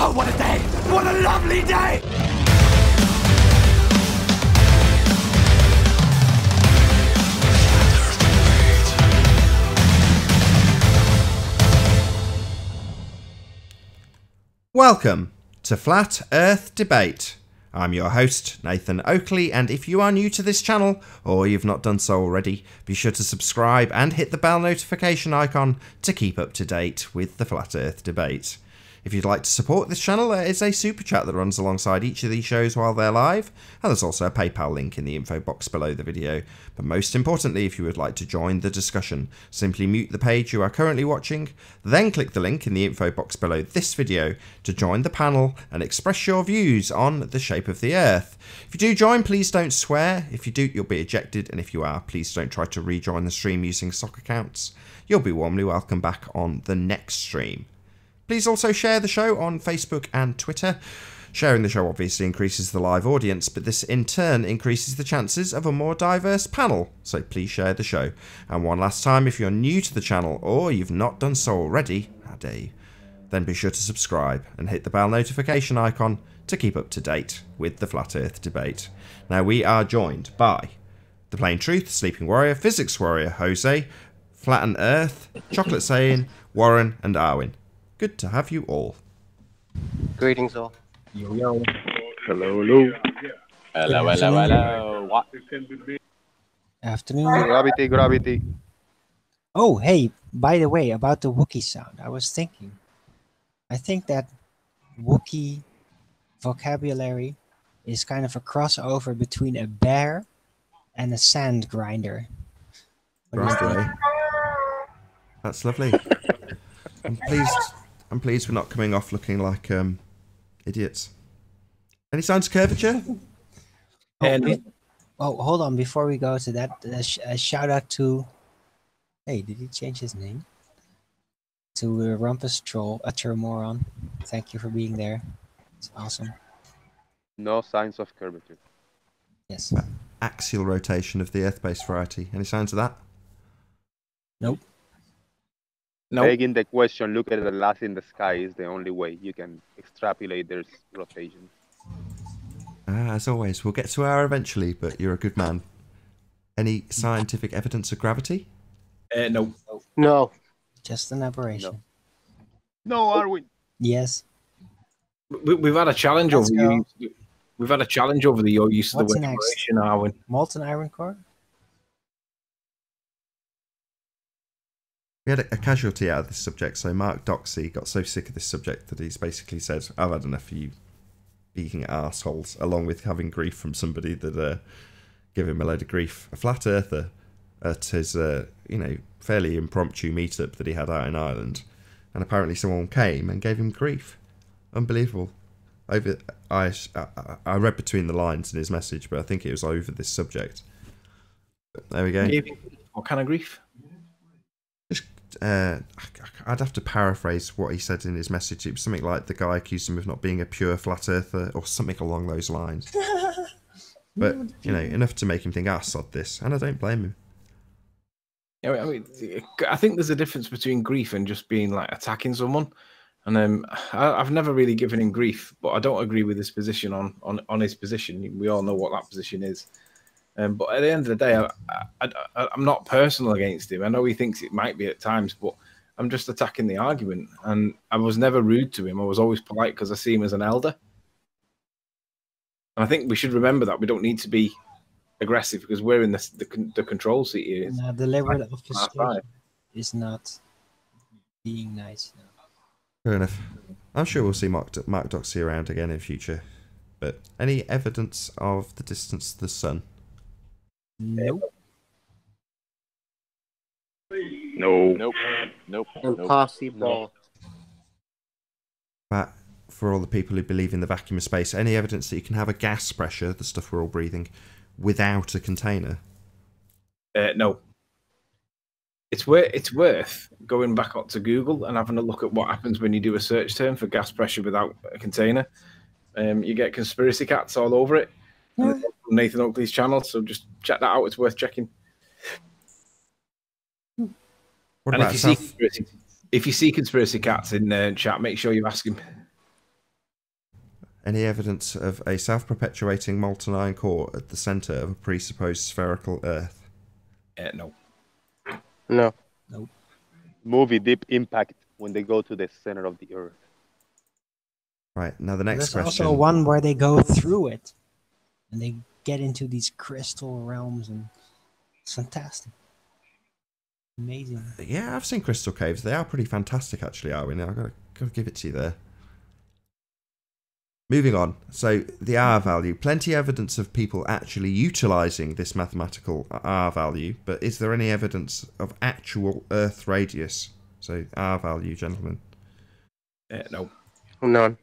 Oh, what a day! What a lovely day! Welcome to Flat Earth Debate. I'm your host, Nathan Oakley, and if you are new to this channel, or you've not done so already, be sure to subscribe and hit the bell notification icon to keep up to date with the Flat Earth Debate. If you'd like to support this channel, there is a super chat that runs alongside each of these shows while they're live, and there's also a PayPal link in the info box below the video. But most importantly, if you would like to join the discussion, simply mute the page you are currently watching, then click the link in the info box below this video to join the panel and express your views on the shape of the Earth. If you do join, please don't swear. If you do, you'll be ejected, and if you are, please don't try to rejoin the stream using sock accounts. You'll be warmly welcome back on the next stream. Please also share the show on Facebook and Twitter. Sharing the show obviously increases the live audience, but this in turn increases the chances of a more diverse panel, so please share the show. And one last time, if you're new to the channel or you've not done so already, how dare you, then be sure to subscribe and hit the bell notification icon to keep up to date with the Flat Earth Debate. Now we are joined by The Plain Truth, Sleeping Warrior, Physics Warrior, Jose, Flatten Earth, Chocolate Saiyan, Warren and Arwin. Good to have you all. Greetings all. Yo, yo. Hello, hello. Hello, hello, hello. What? Afternoon. Gravity. Oh, hey, by the way, about the Wookiee sound, I was thinking. I think that Wookiee vocabulary is kind of a crossover between a bear and a sand grinder. What do you think? That's lovely. I'm pleased we're not coming off looking like idiots. Any signs of curvature? Hold on. Before we go to that, a shout out to... Hey, did he change his name? To Rumpus Troll, a moron. Thank you for being there. It's awesome. No signs of curvature. Yes. Axial rotation of the Earth-based variety. Any signs of that? Nope. Begging the question, look at the light in the sky is the only way you can extrapolate their rotation. As always, we'll get to our eventually, but you're a good man. Any scientific evidence of gravity? No. No. Just an aberration. No, Arwin. Yes. We've had a challenge over you. We've had a challenge over the use of the word next? aberration, Arwin. Molten iron core? We had a casualty out of this subject, so Mark Doxey got so sick of this subject that he's basically said, I've had enough of you being assholes, along with having grief from somebody that gave him a load of grief. A flat earther at his, fairly impromptu meetup that he had out in Ireland, and apparently someone came and gave him grief. Unbelievable. I read between the lines in his message, but I think it was over this subject. But there we go. What kind of grief? I'd have to paraphrase what he said in his message. It was something like the guy accused him of not being a pure flat earther or something along those lines. But, enough to make him think, sod this. And I don't blame him. Yeah, I think there's a difference between grief and just being like attacking someone. And I've never really given him grief, but I don't agree with his position on his position. We all know what that position is. But at the end of the day, I'm not personal against him. I know he thinks it might be at times, but I'm just attacking the argument. And I was never rude to him. I was always polite because I see him as an elder. And I think we should remember that we don't need to be aggressive because we're in the control seat here. No, deliberate obfuscation is not being nice. No. Fair enough. I'm sure we'll see Mark Doxey around again in future. But any evidence of the distance to the sun? Nope. Nope. Impossible. But for all the people who believe in the vacuum of space, any evidence that you can have a gas pressure, the stuff we're all breathing, without a container? No. It's worth going back up to Google and having a look at what happens when you do a search term for gas pressure without a container. You get conspiracy cats all over it. And Nathan Oakley's channel, so just check that out. It's worth checking. What and about if you see conspiracy cats in chat, make sure you ask him. Any evidence of a self-perpetuating molten iron core at the centre of a presupposed spherical Earth? No. No. Nope. Movie Deep Impact when they go to the center of the Earth. Right, now the next There's question. also one where they go through it, and they get into these crystal realms, and it's fantastic. Amazing. Yeah, I've seen crystal caves. They are pretty fantastic, actually, Arwen. I've got to give it to you there. Moving on. So, the R value. Plenty evidence of people actually utilising this mathematical R value, but is there any evidence of actual Earth radius? So, R value, gentlemen. No. None.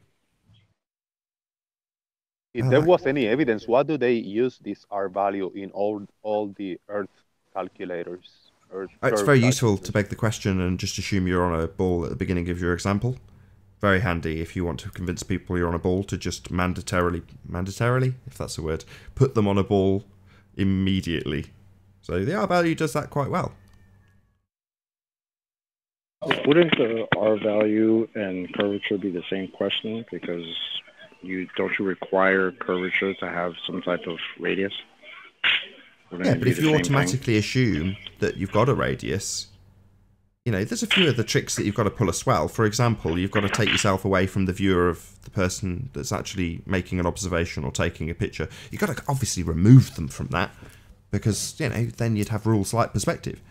If Oh, there was any evidence, why do they use this R value in all the Earth calculators? It's very useful to beg the question and just assume you're on a ball at the beginning of your example. Very handy if you want to convince people you're on a ball to just mandatorily, if that's a word, put them on a ball immediately. So the R value does that quite well. Wouldn't the R value and curvature be the same question? Because don't you require curvature to have some type of radius? Yeah, but if you automatically assume that you've got a radius, you know, there's a few of the tricks that you've got to pull as well. For example, you've got to take yourself away from the viewer of the person that's actually making an observation or taking a picture. You've got to obviously remove them from that because, you know, then you'd have rules like perspective.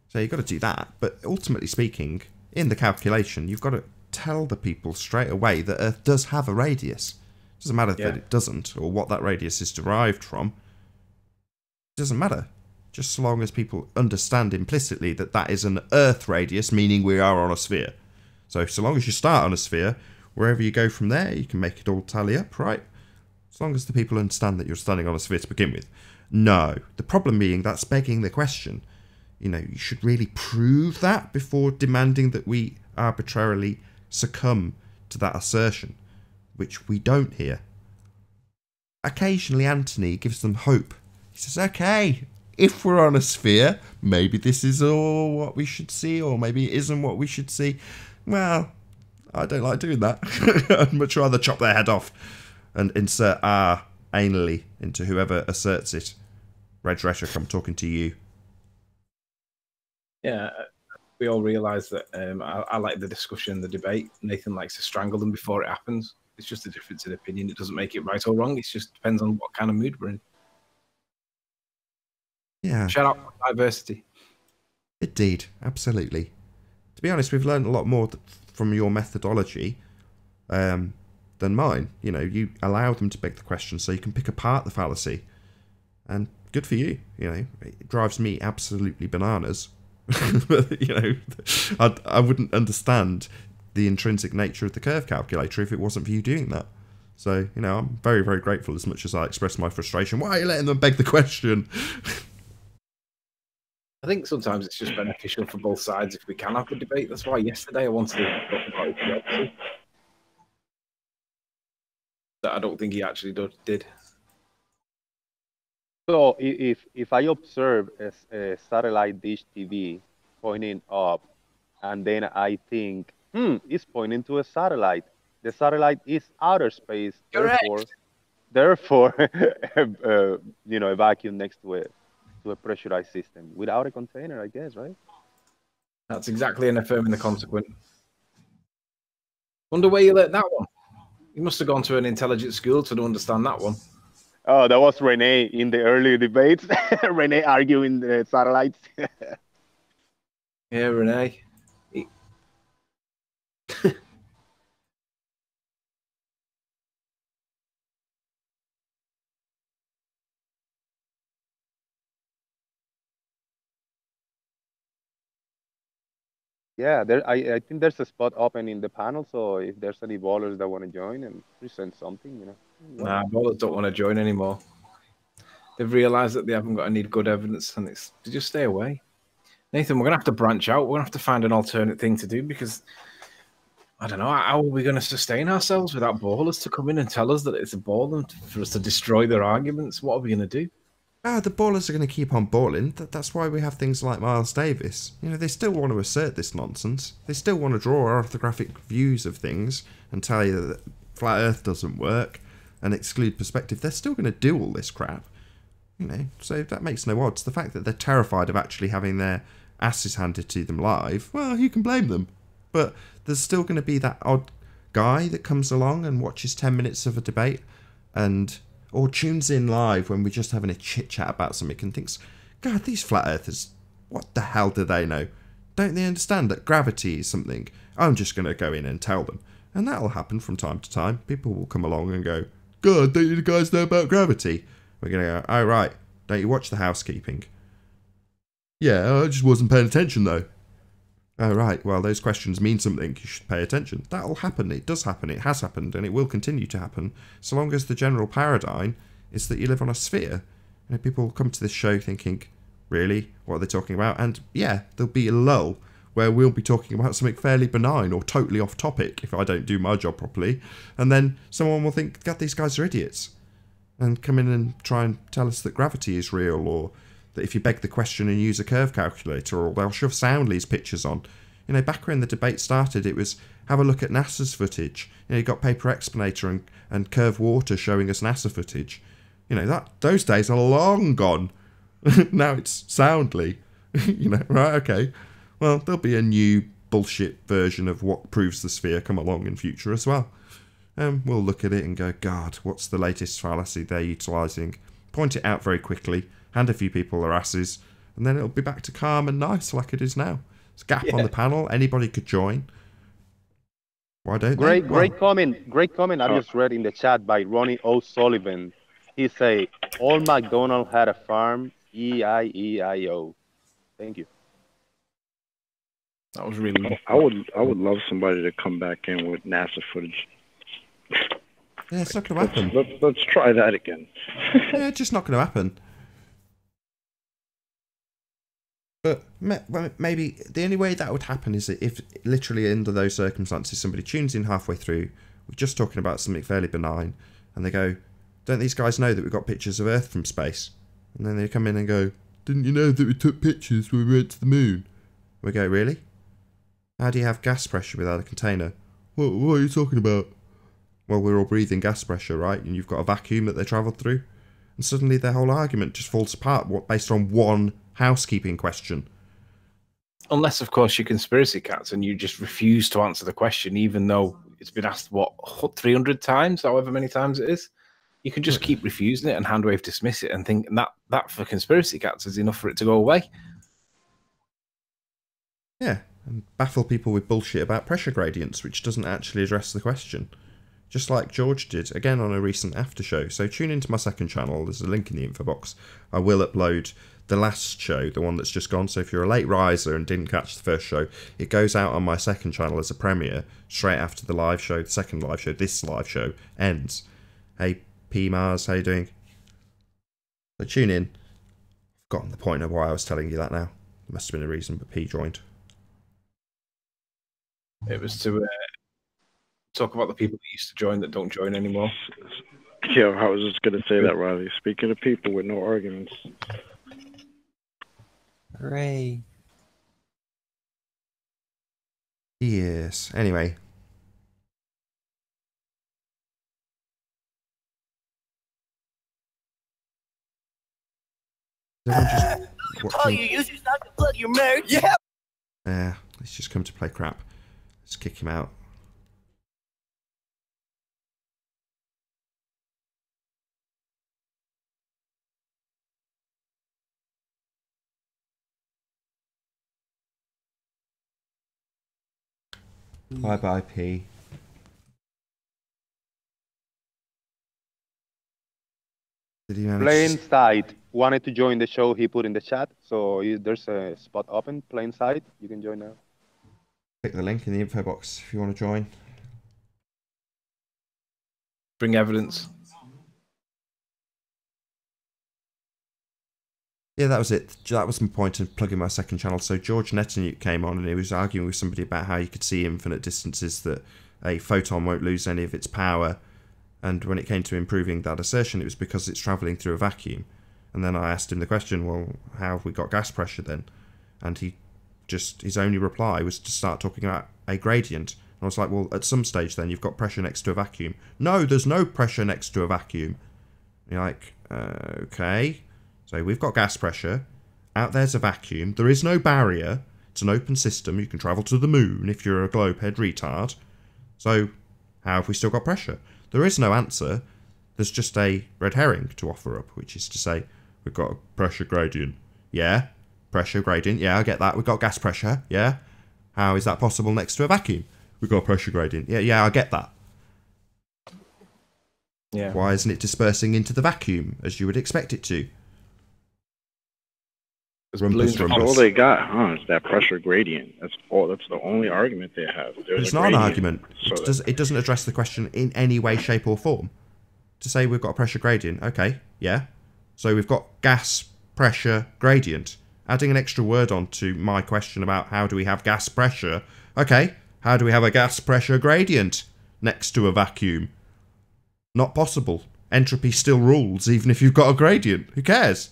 So you've got to do that. But ultimately speaking, in the calculation, you've got to tell the people straight away that Earth does have a radius. It doesn't matter that it doesn't or what that radius is derived from. It doesn't matter. Just so long as people understand implicitly that that is an Earth radius, meaning we are on a sphere. So long as you start on a sphere, wherever you go from there, you can make it all tally up, right? As long as the people understand that you're standing on a sphere to begin with. No. The problem being that's begging the question. You know, you should really prove that before demanding that we arbitrarily succumb to that assertion, which we don't here. Occasionally, Anthony gives them hope. He says, okay, if we're on a sphere, maybe this is all what we should see, or maybe it isn't what we should see. Well, I don't like doing that. I'd much rather chop their head off and insert R anally into whoever asserts it. Reg Rhetoric, I'm talking to you. Yeah, we all realise that I like the discussion, the debate. Nathan likes to strangle them before it happens. It's just a difference in opinion. It doesn't make it right or wrong. It just depends on what kind of mood we're in. Yeah. Shout out for diversity. Indeed, absolutely. To be honest, we've learned a lot more from your methodology than mine. You know, you allow them to beg the question so you can pick apart the fallacy. And good for you. You know, it drives me absolutely bananas. You know, I wouldn't understand the intrinsic nature of the curve calculator if it wasn't for you doing that. So, you know, I'm very, very grateful as much as I express my frustration. Why are you letting them beg the question? I think sometimes it's just beneficial for both sides if we can have a debate. That's why yesterday I wanted to talk about it. That I don't think he actually did. So if I observe a satellite dish TV pointing up, and then I think, it's pointing to a satellite. The satellite is outer space. Correct. Therefore, you know, a vacuum next to it. To a pressurized system without a container, I guess, right? That's exactly an affirming the consequent. Wonder where you learned that one. You must have gone to an intelligent school to understand that one. Oh, that was Renee in the earlier debates. Renee arguing the satellites. Yeah, Renee. Yeah, I think there's a spot open in the panel, so if there's any ballers that want to join and present something, you know. Nah, ballers don't want to join anymore. They've realised that they haven't got any good evidence, and it's to just stay away. Nathan, we're gonna have to branch out. We're gonna have to find an alternate thing to do because I don't know how are we going to sustain ourselves without ballers to come in and tell us that it's a ball and for us to destroy their arguments. What are we going to do? The ballers are going to keep on balling. That's why we have things like Miles Davis. You know, they still want to assert this nonsense. They still want to draw orthographic views of things and tell you that flat Earth doesn't work and exclude perspective, they're still going to do all this crap. You know, so that makes no odds. The fact that they're terrified of actually having their asses handed to them live, well, you can blame them. But there's still going to be that odd guy that comes along and watches 10 minutes of a debate or tunes in live when we're just having a chit chat about something and thinks, God, these flat earthers, what the hell do they know? Don't they understand that gravity is something? I'm just going to go in and tell them. And that'll happen from time to time. People will come along and go, God, don't you guys know about gravity? We're going to go, oh, right, don't you watch the housekeeping? Yeah, I just wasn't paying attention, though. Oh, right, well, those questions mean something. You should pay attention. That'll happen. It does happen. It has happened, and it will continue to happen, so long as the general paradigm is that you live on a sphere. You know, people come to this show thinking, really? What are they talking about? And, yeah, there'll be a lull where we'll be talking about something fairly benign or totally off topic if I don't do my job properly, and then someone will think, God, these guys are idiots, and come in and try and tell us that gravity is real, or that if you beg the question and use a curve calculator, or they'll shove Soundly's pictures on. You know, back when the debate started, it was have a look at NASA's footage. You know, you got Paper Explanator and Curve Water showing us NASA footage. You know, those days are long gone. Now it's Soundly. You know, right, okay. Well, there'll be a new bullshit version of what proves the sphere come along in future as well. We'll look at it and go, God, what's the latest fallacy they're utilising? Point it out very quickly, hand a few people their asses, and then it'll be back to calm and nice like it is now. There's a gap on the panel, anybody could join. Why don't they? Great comment. I just read in the chat by Ronnie O'Sullivan. He say, all McDonald had a farm, E-I-E-I-O. Thank you. That was really... I would love somebody to come back in with NASA footage. Yeah, it's not going to happen. Let's try that again. Yeah, it's just not going to happen. But maybe the only way that would happen is if literally under those circumstances somebody tunes in halfway through, we're just talking about something fairly benign, and they go, don't these guys know that we've got pictures of Earth from space? And then they come in and go, didn't you know that we took pictures when we went to the moon? We go, really? How do you have gas pressure without a container? What are you talking about? Well, we're all breathing gas pressure, right? And you've got a vacuum that they travelled through. And suddenly their whole argument just falls apart based on one housekeeping question. Unless, of course, you're conspiracy cats and you just refuse to answer the question, even though it's been asked, 300 times, however many times it is. You can just keep refusing it and hand wave dismiss it and think that for conspiracy cats is enough for it to go away. Yeah, and baffle people with bullshit about pressure gradients, which doesn't actually address the question. Just like George did, again on a recent after show. So tune into my second channel, there's a link in the info box. I will upload the last show, the one that's just gone. So if you're a late riser and didn't catch the first show, it goes out on my second channel as a premiere, straight after the live show, the second live show, this live show ends. Hey, P. Mars, how you doing? So tune in. I've forgotten the point of why I was telling you that now. There must have been a reason, but P joined. It was to talk about the people that used to join that don't join anymore. Yeah, I was just going to say that, Riley. Speaking of people with no arguments. Hooray. Yes. Anyway. Oh, you use your sock to plug your marriage? Yeah. Yeah, he's just come to play crap. Let's kick him out. Bye-bye, P. Did he manage Plain Sight wanted to join the show. He put in the chat, so there's a spot open. Plain Sight, you can join now. Click the link in the info box if you want to join. Bring evidence. Yeah, that was it. That was my point of plugging my second channel. So George Netanyahu came on and he was arguing with somebody about how you could see infinite distances, that a photon won't lose any of its power. And when it came to improving that assertion, it was because it's travelling through a vacuum. And then I asked him the question, well, how have we got gas pressure then? And his only reply was to start talking about a gradient. I was like, well, at some stage then you've got pressure next to a vacuum. No, there's no pressure next to a vacuum. And you're like, okay. So we've got gas pressure. Out there's a vacuum. There is no barrier. It's an open system. You can travel to the moon if you're a globehead retard. So how have we still got pressure? There is no answer. There's just a red herring to offer up, which is to say we've got a pressure gradient. Yeah, pressure gradient. Yeah, I get that. We've got gas pressure. Yeah. How is that possible next to a vacuum? We've got a pressure gradient. Yeah, I get that. Yeah. Why isn't it dispersing into the vacuum as you would expect it to? Rumpus, That's all they got, huh? Is that pressure gradient. That's all. That's the only argument they have. It's not an argument. It doesn't address the question in any way, shape, or form. To say we've got a pressure gradient, okay, yeah. So we've got gas pressure gradient. Adding an extra word on to my question about how do we have gas pressure, okay, how do we have a gas pressure gradient next to a vacuum? Not possible. Entropy still rules even if you've got a gradient. Who cares?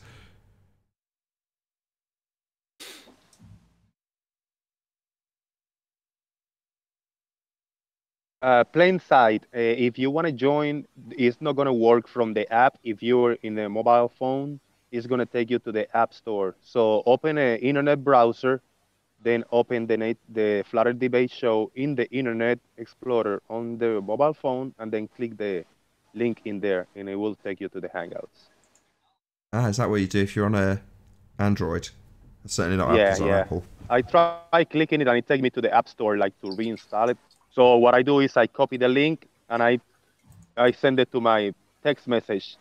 Plain sight, if you want to join, it's not going to work from the app. If you're in a mobile phone, it's going to take you to the app store. So open an internet browser, then open the Flat Earth Debate show in the Internet Explorer on the mobile phone, and then click the link in there, and it will take you to the Hangouts. Ah, is that what you do if you're on a Android? That's certainly not Apple's on Apple. I try clicking it, and it takes me to the App Store, like to reinstall it. So what I do is I copy the link, and I send it to my text message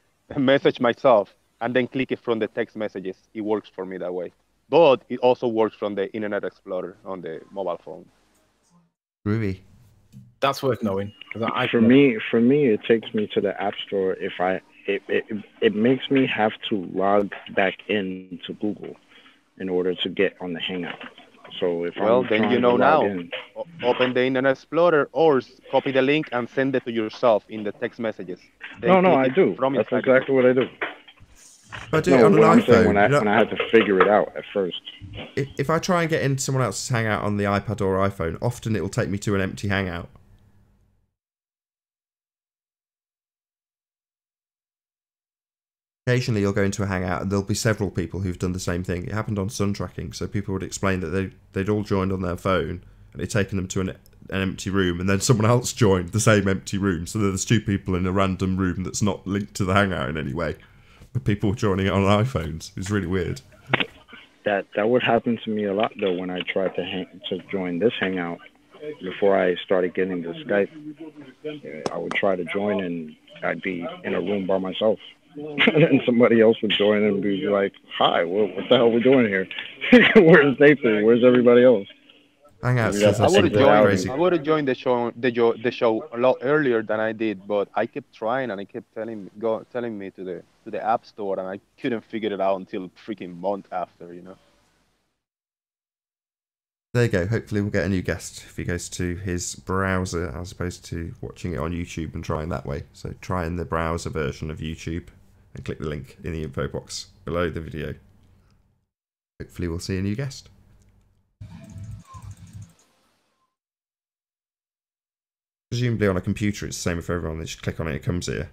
myself, and then click it from the text messages. It works for me that way. But it also works from the Internet Explorer on the mobile phone. Groovy. That's worth knowing. For me, it takes me to the App Store. It makes me have to log back into Google in order to get on the Hangout. So if then you know now. Open the Internet Explorer or copy the link and send it to yourself in the text messages. No, I do. That's exactly what I do. I do it on an iPhone. When I had to figure it out at first. If I try and get into someone else's Hangout on the iPad or iPhone, often it will take me to an empty Hangout. Occasionally you'll go into a Hangout and there'll be several people who've done the same thing. It happened on sun tracking, so people would explain that they'd all joined on their phone and it'd taken them to an empty room, and then someone else joined the same empty room, so there's two people in a random room that's not linked to the Hangout in any way. But people were joining it on iPhones. It's really weird. That would happen to me a lot though when I tried to join this Hangout before I started getting the Skype. I would try to join and I'd be in a room by myself. And then somebody else would join and be like, "Hi, what the hell are we doing here? Where's Nathan? Where's everybody else?" Hangouts. I would have joined the show a lot earlier than I did, but I kept trying and I kept telling me to the App Store, and I couldn't figure it out until a freaking month after, you know. There you go. Hopefully we'll get a new guest if he goes to his browser as opposed to watching it on YouTube and trying that way. So try in the browser version of YouTube and click the link in the info box below the video. Hopefully we'll see a new guest. Presumably on a computer it's the same for everyone. They just click on it, it comes here.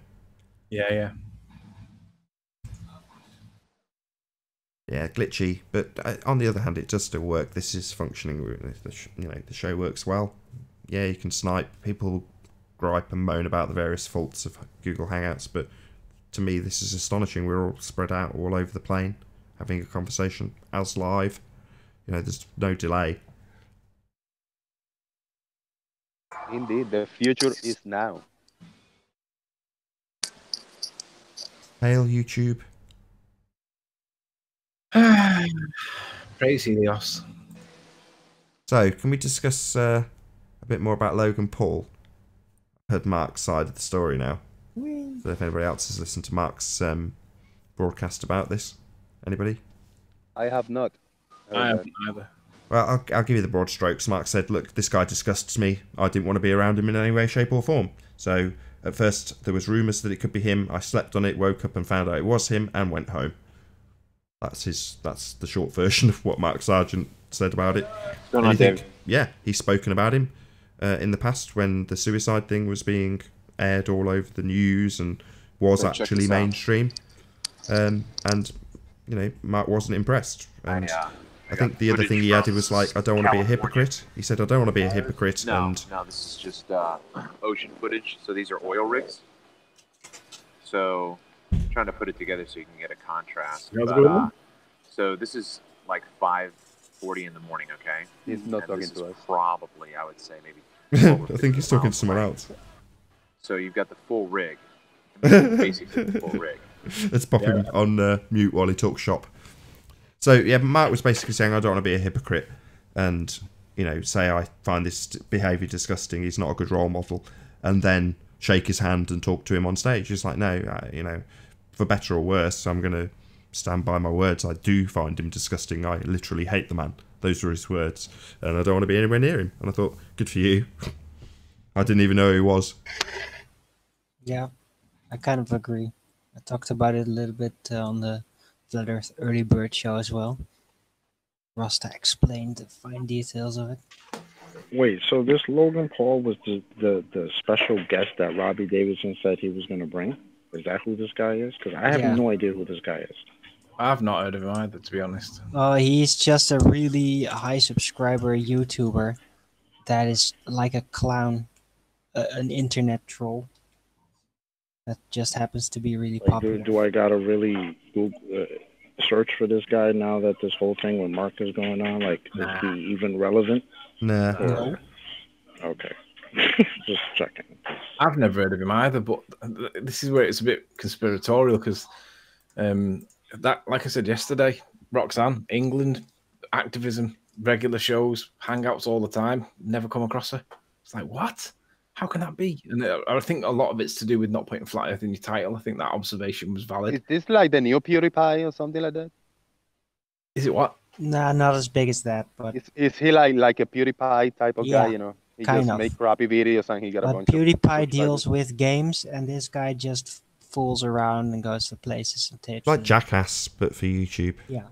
Yeah. Yeah, glitchy, but on the other hand, it does still work. This is functioning. The show works well. Yeah, you can snipe. People gripe and moan about the various faults of Google Hangouts, but to me, this is astonishing. We're all spread out all over the plane, having a conversation as live. There's no delay. Indeed, the future is now. Hail YouTube. Praise Helios. So, can we discuss a bit more about Logan Paul? I've heard Mark's side of the story now. So if anybody else has listened to Mark's broadcast about this. Anybody? I have not. I haven't either. Well, I'll give you the broad strokes. Mark said, look, this guy disgusts me. I didn't want to be around him in any way, shape or form. So, at first, there was rumours that it could be him. I slept on it, woke up and found out it was him, and went home. That's the short version of what Mark Sargent said about it. Yeah, he's spoken about him. in the past when the suicide thing was being aired all over the news and was Check actually this out. mainstream. And you know, Mark wasn't impressed. And I think the other thing he added was like, I don't want to be a hypocrite. He said, I don't want to be a hypocrite. No, this is just ocean footage. So these are oil rigs. So I'm trying to put it together so you can get a contrast. But, so this is like 5:40 in the morning, okay? He's not talking this to is us. probably, I would say, maybe. I think he's talking to someone else. So you've got the full rig. Basically the full rig. Let's pop him on mute while he talks shop. So yeah, Mark was basically saying, I don't want to be a hypocrite and, you know, say I find this behaviour disgusting, he's not a good role model, and then shake his hand and talk to him on stage. It's like, no, you know, for better or worse, I'm going to stand by my words. I do find him disgusting. I literally hate the man. Those were his words. And I don't want to be anywhere near him. And I thought, good for you. I didn't even know who he was. Yeah, I kind of agree. I talked about it a little bit on the Flat Earth Early Bird show as well. Rasta explained the fine details of it. Wait, so this Logan Paul was the special guest that Robbie Davidson said he was going to bring? Is that who this guy is? Because I have no idea who this guy is. I've not heard of him either, to be honest. He's just a really high subscriber YouTuber that is like a clown, an internet troll that just happens to be really popular. Do I gotta really search for this guy now that this whole thing with Mark is going on? Like, is he even relevant? Nah. No. Okay. Just checking. I've never heard of him either, but this is where it's a bit conspiratorial because that, like I said yesterday, Roxanne, England, activism, regular shows, hangouts all the time, never come across her. It's like, what? How can that be? And I think a lot of it's to do with not putting Flat Earth in your title. I think that observation was valid. Is this like the new PewDiePie or something like that? Is it what? Nah, not as big as that, but Is he like a PewDiePie type of guy, you know? He kind just of. make crappy videos and he got a but bunch of PewDiePie deals with games, and this guy just fools around and goes to places and tapes. Like Jackass, but for YouTube. Yeah.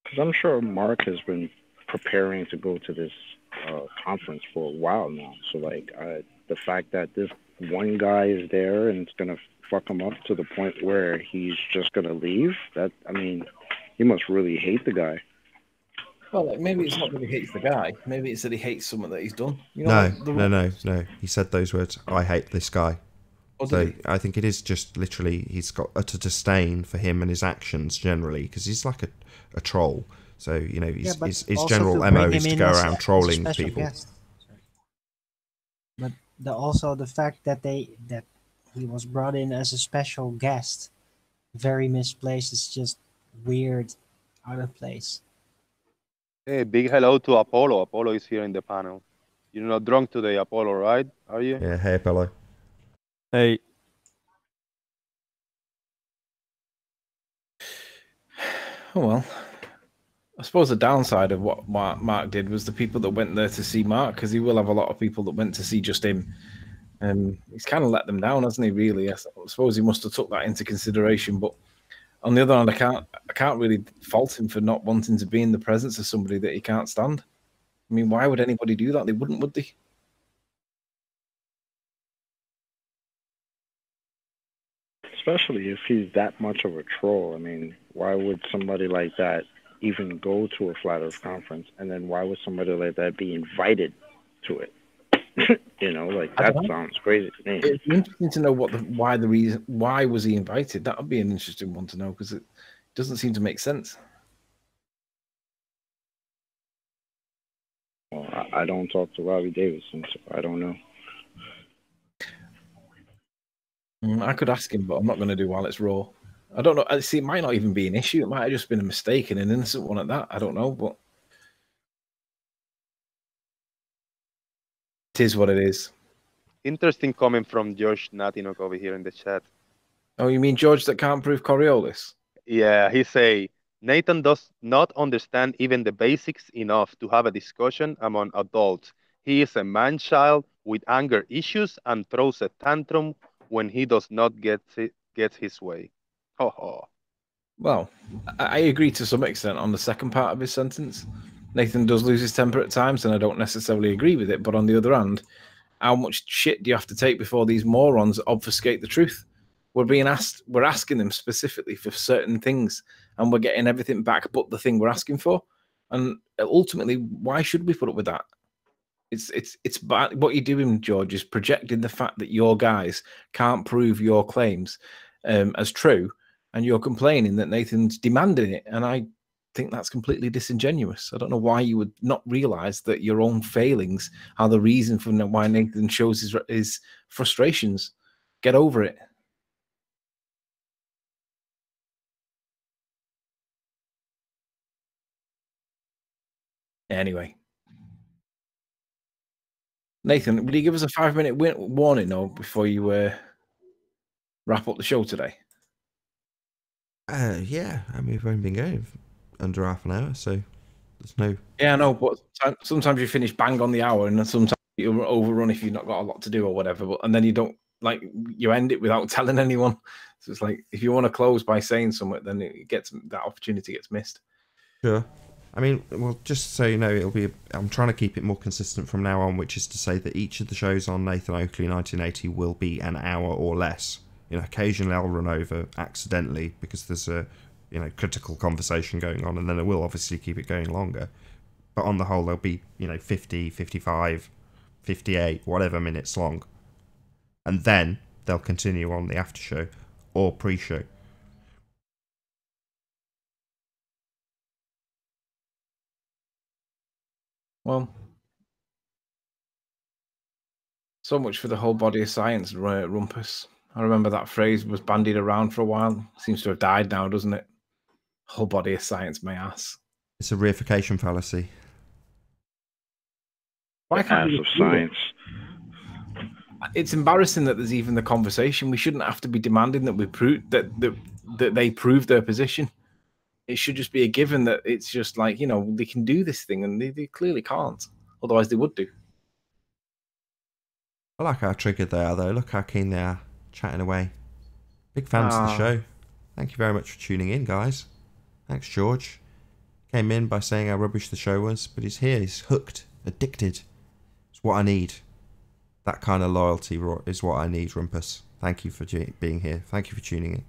Because I'm sure Mark has been preparing to go to this conference for a while now. So, like, the fact that this one guy is there and it's going to fuck him up to the point where he's just going to leave, that, I mean, he must really hate the guy. Well, like, maybe it's not that he hates the guy. Maybe it's that he hates something that he's done. You know, No. He said those words, I hate this guy. So I think it is just literally he's got utter disdain for him and his actions generally because he's like a troll. So, you know, his general MO is to go around trolling people. Guest. But also the fact that he was brought in as a special guest, very misplaced, is just weird, out of place. Hey, big hello to Apollo. Apollo is here in the panel. You're not drunk today, Apollo, right? Are you? Yeah, hey, Apollo. Hey. Oh, well. I suppose the downside of what Mark did was the people that went there to see Mark, because he will have a lot of people that went to see just him. He's kind of let them down, hasn't he, really? I suppose he must have took that into consideration, but on the other hand, I can't really fault him for not wanting to be in the presence of somebody that he can't stand. I mean, why would anybody do that? They wouldn't, would they? Especially if he's that much of a troll. I mean, why would somebody like that even go to a Flat Earth conference? And then why would somebody like that be invited to it? You know, like, that sounds crazy to me. It'd be interesting to know why was he invited? That would be an interesting one to know, because it doesn't seem to make sense. Well, I don't talk to Robbie Davidson, so I don't know. I could ask him, but I'm not going to do while it's raw. I don't know. See, it might not even be an issue. It might have just been a mistake and an innocent one at that. I don't know, but it is what it is. Interesting comment from George Natinok over here in the chat. Oh, you mean George that can't prove Coriolis? Yeah, he say, Nathan does not understand even the basics enough to have a discussion among adults. He is a man-child with anger issues and throws a tantrum when he does not get his way. Ho ho. Well, I agree to some extent on the second part of his sentence. Nathan does lose his temper at times, and I don't necessarily agree with it. But on the other hand, how much shit do you have to take before these morons obfuscate the truth? We're asking them specifically for certain things, and we're getting everything back but the thing we're asking for. And ultimately, why should we put up with that? It's bad. What you're doing, George, is projecting the fact that your guys can't prove your claims as true, and you're complaining that Nathan's demanding it. And I think that's completely disingenuous. I don't know why you would not realize that your own failings are the reason for why Nathan shows his frustrations. Get over it. Anyway, Nathan, will you give us a 5-minute warning though before you wrap up the show today? Yeah. I mean, we've only been going under half an hour, so there's no. Yeah, I know, but sometimes you finish bang on the hour, and then sometimes you overrun if you've not got a lot to do or whatever. But and then you don't you end it without telling anyone. So it's like if you want to close by saying something, then that opportunity gets missed. Sure. I mean, well, just so you know, I'm trying to keep it more consistent from now on, which is to say that each of the shows on Nathan Oakley 1980 will be an hour or less. You know, occasionally I'll run over accidentally because there's a, critical conversation going on, and then I will obviously keep it going longer. But on the whole, they'll be, 50, 55, 58, whatever minutes long. And then they'll continue on the after show or pre-show. Well, so much for the whole body of science, Rumpus. I remember that phrase was bandied around for a while. Seems to have died now, doesn't it? Whole body of science, my ass. It's a reification fallacy. Why can't ass of science? It's embarrassing that there's even the conversation. We shouldn't have to be demanding that we prove that they prove their position. It should just be a given that it's just like, they can do this thing, and they clearly can't. Otherwise, they would do. I like how triggered they are, though. Look how keen they are, chatting away. Big fans of the show. Thank you very much for tuning in, guys. Thanks, George. Came in by saying how rubbish the show was, but he's here. He's hooked, addicted. It's what I need. That kind of loyalty is what I need, Rumpus. Thank you for being here. Thank you for tuning in.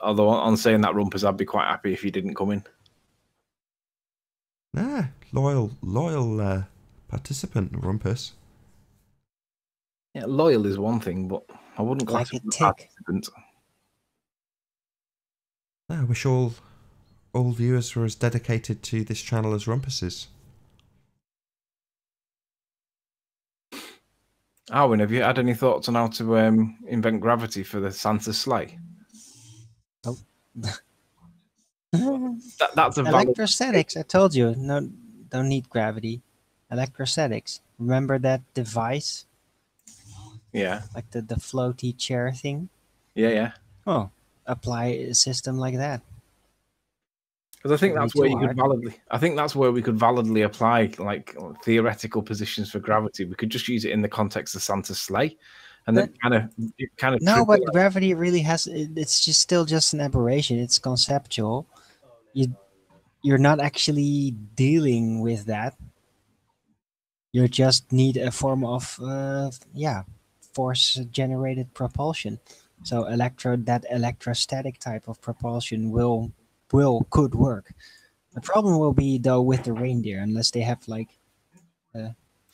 Although on saying that, Rumpus, I'd be quite happy if you didn't come in. Nah, loyal participant, Rumpus. Yeah, loyal is one thing, but I wouldn't class it as a participant. I wish all viewers were as dedicated to this channel as Rumpus is. Arwin, have you had any thoughts on how to invent gravity for the Santa's sleigh? Nope. That's a electrostatics. I told you, no, don't need gravity. Electrostatics. Remember that device? Yeah. Like the floaty chair thing? Yeah. Oh, apply a system like that. Because I think that's where you could validly. I think that's where we could validly apply like theoretical positions for gravity. We could just use it in the context of Santa's sleigh, and then kind of. No, but gravity really has. It's just still just an aberration. It's conceptual. You're not actually dealing with that. You just need a form of force generated propulsion. So that electrostatic type of propulsion could work. The problem will be though with the reindeer, unless they have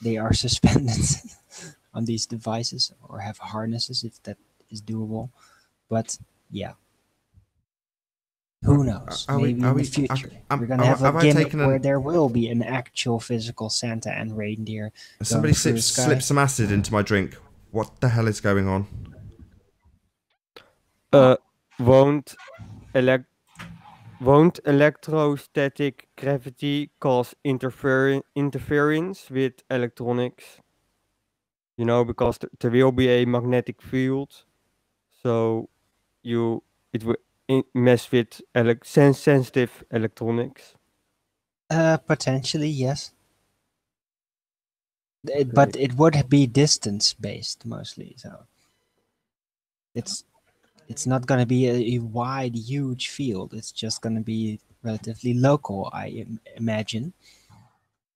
they are suspended on these devices or have harnesses, if that is doable. But yeah, who knows? Maybe in the future we're gonna have a gimmick where there will be an actual physical Santa and reindeer. Somebody slipped some acid into my drink. What the hell is going on? Won't electrostatic gravity cause interference with electronics? Because there will be a magnetic field, so it will mess with sensitive electronics. Potentially, yes. But it would be distance based mostly, so it's not going to be a wide, huge field. It's just going to be relatively local, I imagine.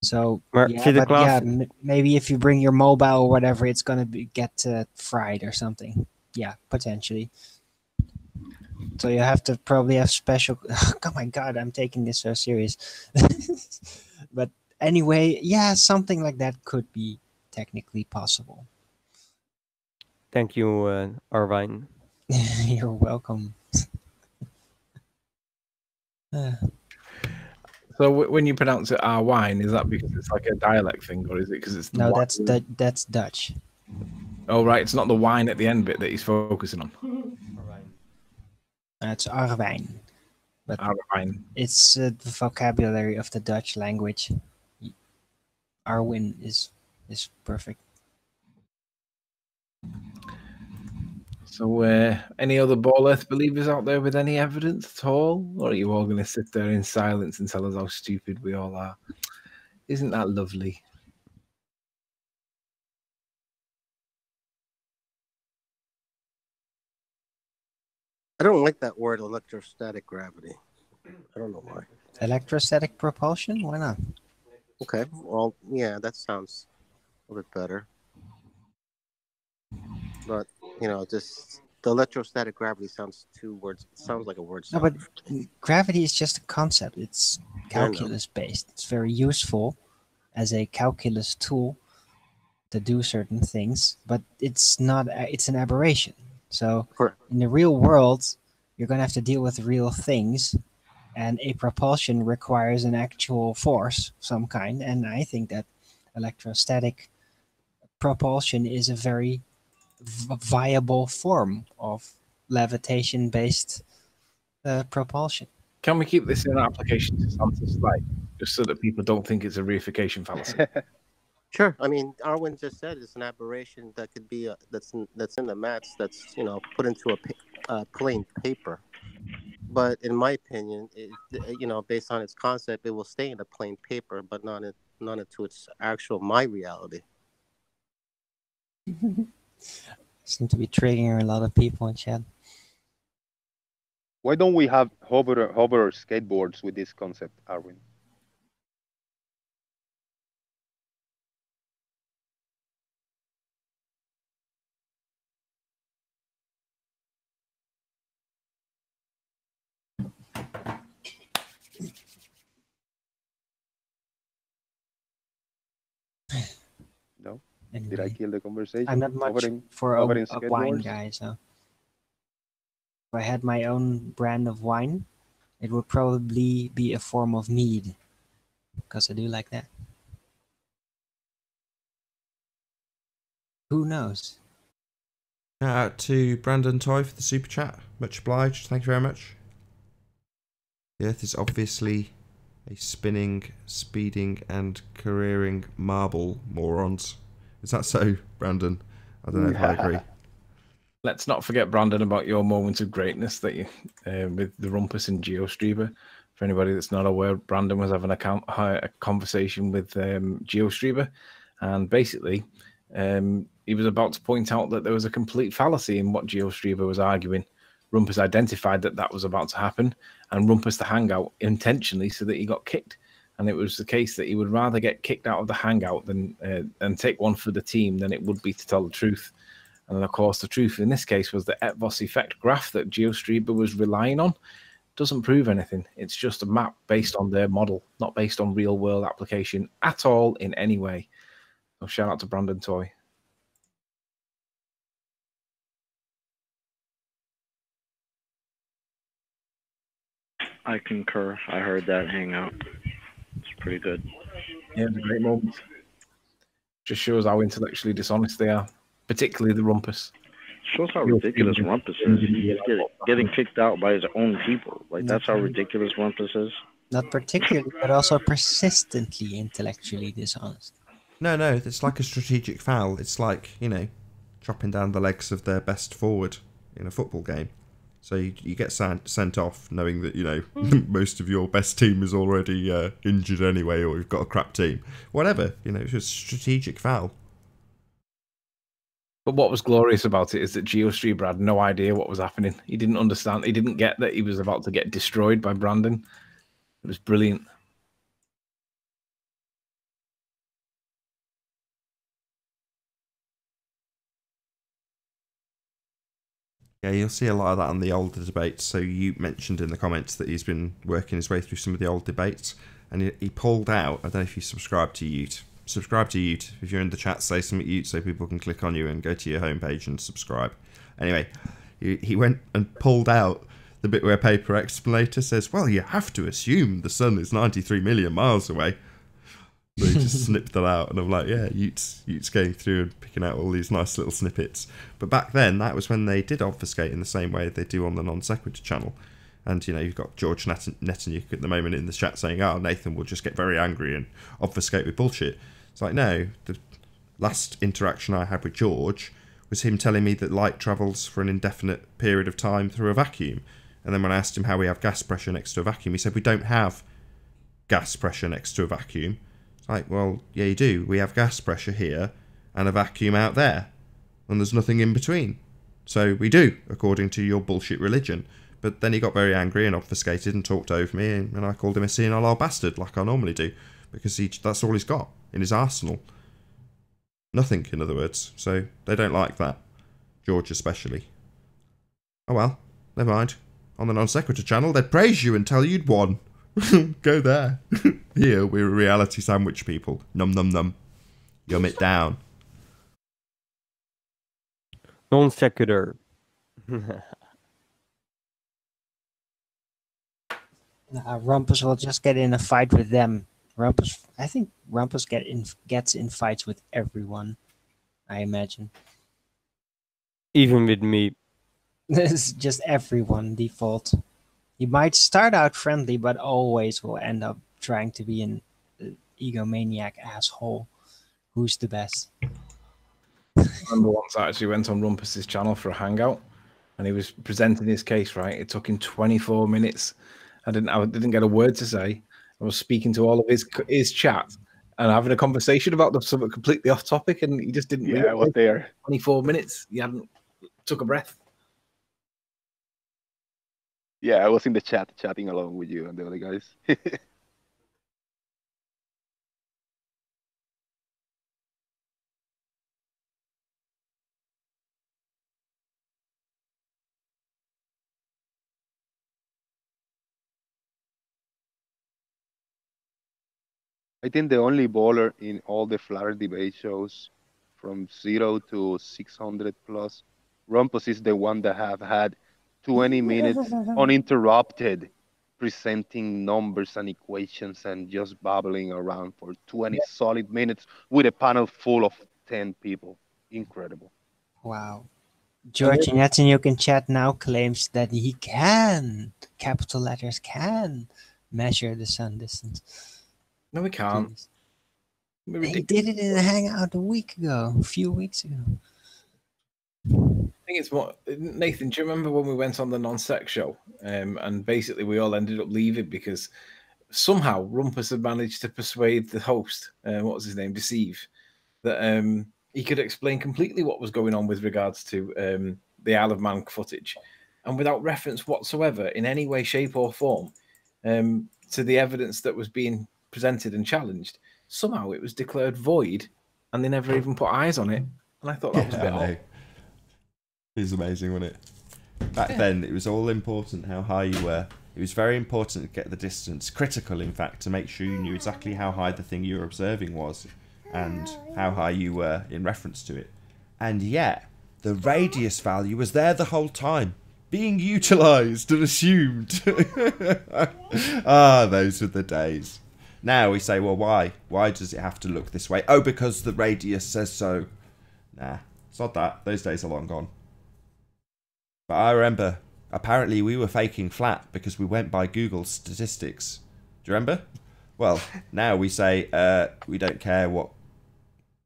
So Maar yeah, zit de but klas- yeah, maybe if you bring your mobile or whatever, it's gonna get fried or something. Yeah, potentially. So you have to probably have special. Oh my god, I'm taking this so serious. But anyway, yeah, something like that could be technically possible. Thank you, Arwijn. You're welcome. So when you pronounce it "our wine," is that because it's like a dialect thing, or is it because it's the No, wine? that's Dutch. Oh right, it's not the wine at the end bit that he's focusing on. It's Arwijn, but Our wine. it's the vocabulary of the Dutch language. Arwin is perfect. So, any other ball earth believers out there with any evidence at all? Or are you all going to sit there in silence and tell us how stupid we all are? Isn't that lovely? I don't like that word electrostatic gravity. I don't know why. Electrostatic propulsion? Why not? Okay, well, yeah, that sounds a bit better. But, you know, just the electrostatic gravity sounds sounds like a word. No, but gravity is just a concept. It's calculus based. It's very useful as a calculus tool to do certain things, but it's not. It's an aberration. So in the real world, you're going to have to deal with real things, and a propulsion requires an actual force of some kind. And I think that electrostatic propulsion is a very viable form of levitation-based propulsion. Can we keep this in our application to Santa's Slit, just so that people don't think it's a reification fallacy? Sure. I mean, Arwin just said it's an aberration that could be that's in the maths that's put into a plain paper. But in my opinion, based on its concept, it will stay in a plain paper, but not into its actual my reality. Seem to be triggering a lot of people in chat. Why don't we have hover skateboards with this concept, Arwin? No? Anyway, Did I kill the conversation? I'm not much for a wine skateboards? guy, so if I had my own brand of wine, it would probably be a form of mead, because I do like that. Who knows? Shout out to Brandon Toy for the super chat. Much obliged. Thank you very much. The Earth is obviously a spinning, speeding, and careering marble, morons. Is that so, Brandon? I don't know if I agree. Let's not forget, Brandon, about your moments of greatness that you with the rumpus in GeoStreamer. For anybody that's not aware, Brandon was having a conversation with GeoStreamer, and basically he was about to point out that there was a complete fallacy in what GeoStreamer was arguing. Rumpus identified that was about to happen, and Rumpus the Hangout intentionally so that he got kicked. And it was the case that he would rather get kicked out of the Hangout than and take one for the team than it would be to tell the truth. And of course, the truth in this case was the Etvos effect graph that GeoStreamer was relying on doesn't prove anything. It's just a map based on their model, not based on real world application at all in any way. So shout out to Brandon Toy. I concur. I heard that hangout. It's pretty good. Yeah, it was a great moment. Just shows how intellectually dishonest they are, particularly the Rumpus. Shows how ridiculous Rumpus is. He's getting kicked out by his own people. Like, that's how ridiculous Rumpus is. Not particularly, but also persistently intellectually dishonest. No, it's like a strategic foul. It's like, chopping down the legs of their best forward in a football game. So you get sent off knowing that, most of your best team is already injured anyway, or you've got a crap team. Whatever, it's just strategic foul. But what was glorious about it is that GeoStreamer had no idea what was happening. He didn't understand. He didn't get that he was about to get destroyed by Brandon. It was brilliant. Yeah, you'll see a lot of that on the older debates. So you mentioned in the comments that he's been working his way through some of the old debates, and he pulled out. I don't know if you subscribe to Ute. Subscribe to Ute. If you're in the chat, say something Ute so people can click on you and go to your homepage and subscribe. Anyway, he went and pulled out the bit where Paper Explanator says, well, you have to assume the sun is 93 million miles away. So he just snipped that out, and I'm like, yeah, Ute's going through and picking out all these nice little snippets. But back then, that was when they did obfuscate in the same way they do on the non sequitur channel. And, you know, you've got George Netanyahu at the moment in the chat saying, oh, Nathan will just get very angry and obfuscate with bullshit. It's like, no, the last interaction I had with George was him telling me that light travels for an indefinite period of time through a vacuum. And then when I asked him how we have gas pressure next to a vacuum, he said, we don't have gas pressure next to a vacuum. It's like, well, yeah, you do. We have gas pressure here and a vacuum out there. And there's nothing in between. So we do, according to your bullshit religion. But then he got very angry and obfuscated and talked over me, and I called him a senile old bastard, like I normally do. Because that's all he's got in his arsenal. Nothing, in other words. So they don't like that. George especially. Oh well, never mind. On the non sequitur channel, they'd praise you and tell you'd won. Go there. Here, we're reality sandwich people. Num num num. Yum it down. Non sequitur. Rumpus will just get in a fight with them. I think Rumpus gets in fights with everyone, I imagine. Even with me. This is just everyone default. He might start out friendly, but always will end up trying to be an egomaniac asshole. Who's the best? I remember once I actually went on Rumpus's channel for a hangout, and he was presenting his case, right? It took him 24 minutes. I didn't get a word to say. I was speaking to all of his chat and having a conversation about something completely off topic, and he just didn't. Yeah, I was there. 24 minutes. He hadn't took a breath. Yeah, I was in the chat chatting along with you and the other guys. I think the only bowler in all the flatter debate shows from 0 to 600 plus, Rumpus is the one that have had 20 minutes uninterrupted presenting numbers and equations and just babbling around for 20 solid minutes with a panel full of 10 people. Incredible. Wow. George Netanyahu in chat now claims that he can, capital letters, can measure the sun distance. No, we can't. He did it in a hangout a few weeks ago. I think it's more, Nathan, do you remember when we went on the non-sex show and basically we all ended up leaving because somehow Rumpus had managed to persuade the host, what was his name, Deceive, that he could explain completely what was going on with regards to the Isle of Man footage, and without reference whatsoever in any way, shape or form to the evidence that was being presented and challenged. Somehow it was declared void and they never even put eyes on it. And I thought that was a bit odd. It was amazing, wasn't it? Back then, it was all important how high you were. It was very important to get the distance, critical in fact, to make sure you knew exactly how high the thing you were observing was and how high you were in reference to it. And yet, the radius value was there the whole time, being utilised and assumed. Ah, those were the days. Now we say, well, why? Why does it have to look this way? Oh, because the radius says so. Nah, it's not that. Those days are long gone. But I remember, apparently we were faking flat because we went by Google statistics. Do you remember? Well, now we say we don't care what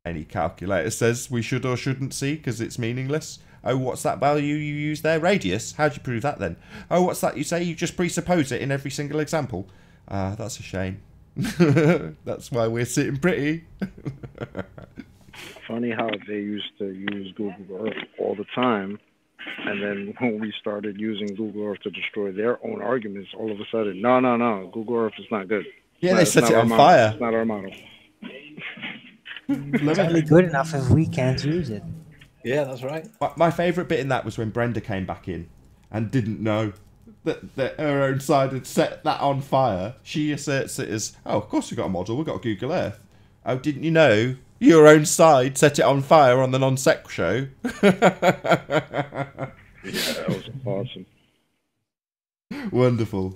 any calculator says we should or shouldn't see because it's meaningless. Oh, what's that value you use there? Radius? How do you prove that then? Oh, what's that you say? You just presuppose it in every single example. That's a shame. That's why we're sitting pretty. Funny how they used to use Google Earth all the time And then when we started using Google Earth to destroy their own arguments, all of a sudden, no, Google Earth is not good. Yeah, they set it on fire. It's not our model. It's only good enough if we can't use it. Yeah, that's right. My favourite bit in that was when Brenda came back in and didn't know that her own side had set that on fire. She asserts it as, oh, of course we've got a model, we've got Google Earth. Oh, didn't you know your own side set it on fire on the non-sec show? Yeah, that was awesome. Wonderful.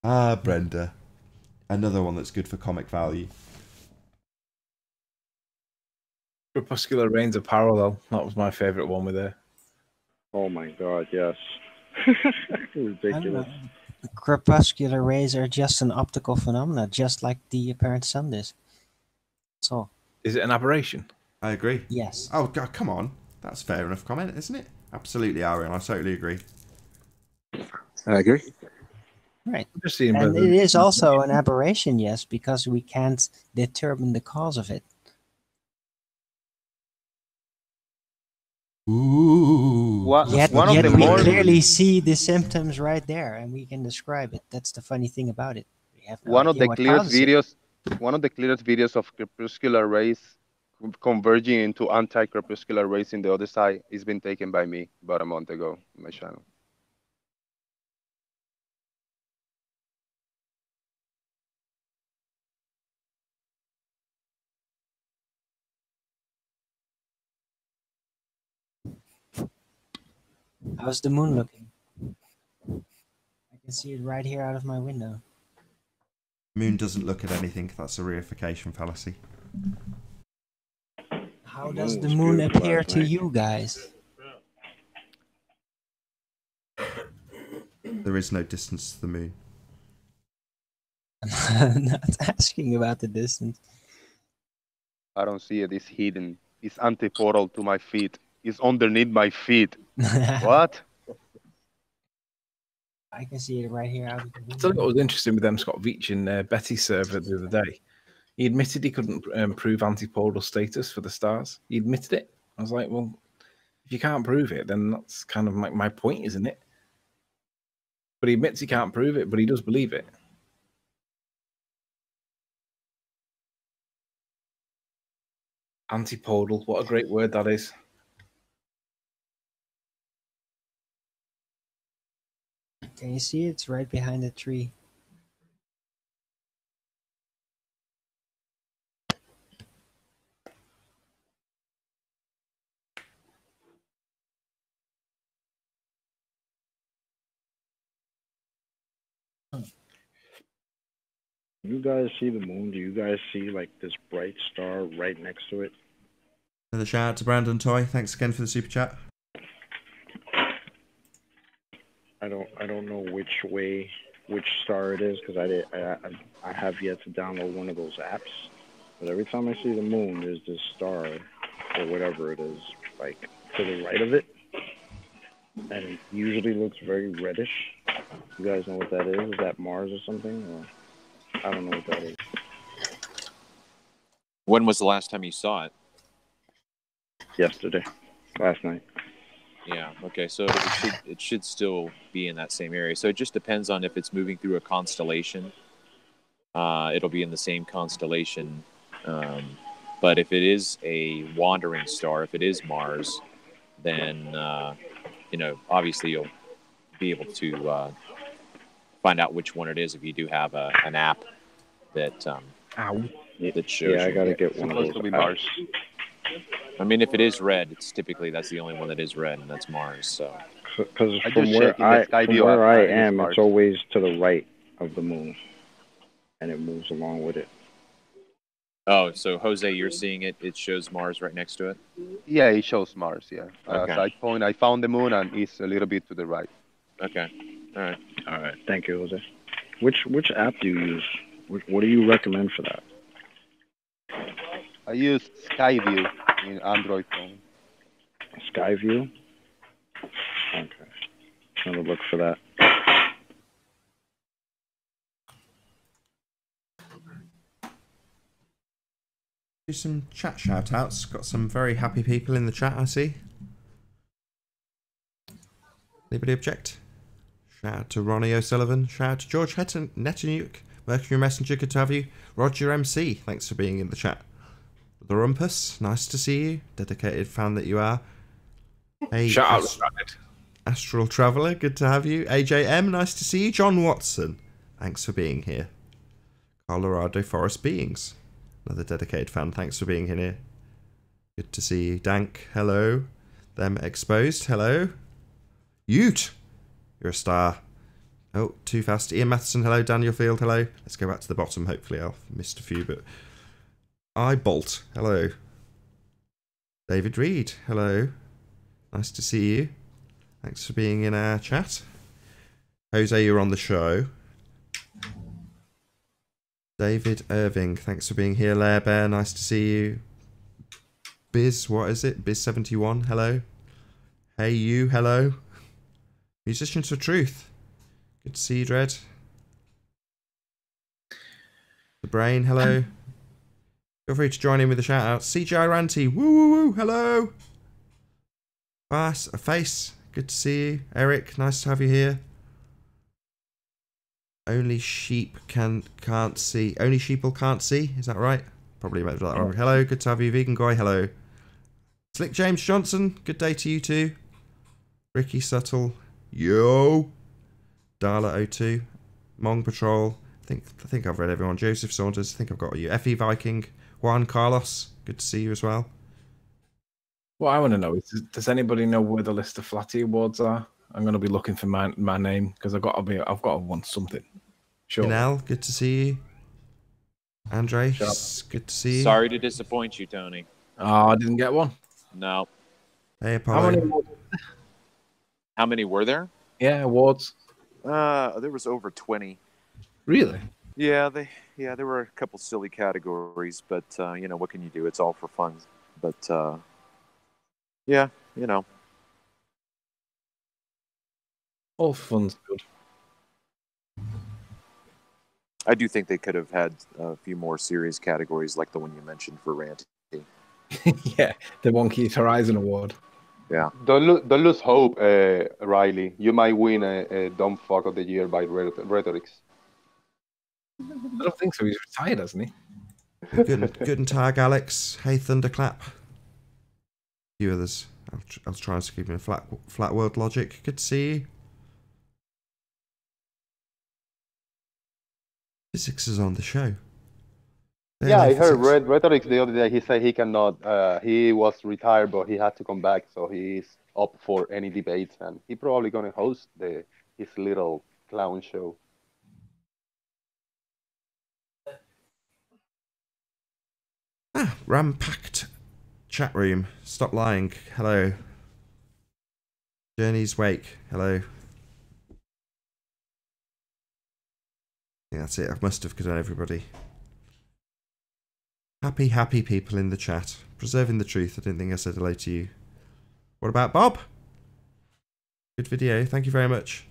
Ah, Brenda. Another one that's good for comic value. Crepuscular Reigns of Parallel. That was my favourite one with her. Oh my God, yes. Ridiculous. Crepuscular rays are just an optical phenomena, just like the apparent sun is. So. Is it an aberration? I agree. Yes. Oh, God, come on. That's fair enough comment, isn't it? Absolutely, Arian. I totally agree. I agree. Right. And it is also an aberration, yes, because we can't determine the cause of it. Ooh. Yet one of the we more clearly see the symptoms right there, and we can describe it. That's the funny thing about it. We have no one of idea the what clearest causes it. videos, one of the clearest videos of crepuscular rays converging into anti-crepuscular rays in the other side has been taken by me about a month ago on my channel. How's the moon looking? I can see it right here out of my window. Moon doesn't look at anything. That's a reification fallacy. How does the moon appear to you guys? There is no distance to the moon. I'm not asking about the distance. I don't see it. It's hidden. It's anti-portal to my feet. It's underneath my feet. What? I can see it right here out of the window. I thought what was interesting with them Scott Veach and Betty's server the other day. He admitted he couldn't prove antipodal status for the stars. He admitted it. I was like, well, if you can't prove it, then that's kind of my point, isn't it? But he admits he can't prove it, but he does believe it. Antipodal, what a great word that is. Can you see it? It's right behind the tree. You guys see the moon? Do you guys see like this bright star right next to it? Another shout out to Brandon Toy. Thanks again for the super chat. I don't know which star it is because I have yet to download one of those apps. But every time I see the moon, there's this star or whatever it is, like to the right of it, and it usually looks very reddish. You guys know what that is? Is that Mars or something? Or I don't know what that is. When was the last time you saw it? Yesterday, last night. Yeah. Okay. So it should still be in that same area. So it just depends on if it's moving through a constellation. It'll be in the same constellation. But if it is a wandering star, if it is Mars, then obviously you'll be able to find out which one it is if you do have an app that that shows. Yeah, I gotta you. get one of those. Supposed to be Mars. I mean, if it is red, it's typically that's the only one that is red, and that's Mars. So, because I from just where checked in the sky view app, I it is am, Mars. it's always to the right of the moon, and it moves along with it. oh, so Jose, you're seeing it. It shows Mars right next to it. Yeah, it shows Mars. Yeah. Okay. Side point. I found the moon, and it's a little bit to the right. Okay. All right. All right, thank you, Jose. Which app do you use? What do you recommend for that? I use Skyview in Android phone. Skyview? Okay. I'm gonna look for that. Do some chat shout outs. Got some very happy people in the chat, I see. Anybody object? Shout out to Ronnie O'Sullivan. Shout out to George Netanuk. Mercury Messenger, good to have you. Roger MC, thanks for being in the chat. The Rumpus, nice to see you. Dedicated fan that you are. Hey, Shout out Astral Traveller, good to have you. AJM, nice to see you. John Watson, thanks for being here. Colorado Forest Beings, another dedicated fan, thanks for being here. Good to see you. Dank, hello. Them Exposed, hello. Ute, you're a star. Oh, too fast. Ian Matheson, hello. Daniel Field, hello. Let's go back to the bottom. Hopefully I've missed a few, but... Bolt, hello. David Reed, hello. Nice to see you. Thanks for being in our chat. Jose, you're on the show. David Irving, thanks for being here. Lair Bear, nice to see you. Biz, what is it? Biz71, hello. Hey you, hello. Musicians for Truth. Good to see you, Dread. The Brain, hello. Feel free to join in with the shout out. CGI Ranty, woo woo woo, hello. A Face, good to see you. Eric, nice to have you here. Only sheep can't see. Only sheeple can't see, is that right? Probably made that wrong. Hello, good to have you. Vegan Guy, hello. Slick James Johnson, good day to you too. Ricky Subtle, yo. Darla02, Mong Patrol, I think I've read everyone. Joseph Saunders, I think I've got you. FE Viking, Juan Carlos, good to see you as well. What I want to know is, does anybody know where the list of Flatty Awards are? I'm going to be looking for my name because I've got to want something. Sure. Janelle, good to see you. Andre, good to see you. Sorry to disappoint you, Tony. Oh, I didn't get one. No. Hey, Apollo. How many were there? Yeah, awards. There was over 20. Really? Yeah, there were a couple silly categories, but you know, what can you do? It's all for fun. But yeah, you know. All fun's good. I do think they could have had a few more serious categories like the one you mentioned for Ranty. Yeah, the Wonky Horizon Award. Yeah. Don't lose hope, Riley. You might win a Dumb Fuck of the Year by Rhetorics. I don't think so. He's retired, hasn't he? Guten Tag, Alex. Hey, Thunderclap. A few others. I'll try and keep in a flat world logic. Good to see you. Physics is on the show. Yeah, I heard Rhetorics the other day. He said he cannot. He was retired, but he had to come back, so he's up for any debates, and he probably gonna host his little clown show. Rampacked chat room. Stop lying. Hello. Journey's Wake. Hello. Yeah, that's it. I must have done everybody. Happy people in the chat. Preserving the truth. I didn't think I said hello to you. What about Bob? Good video. Thank you very much.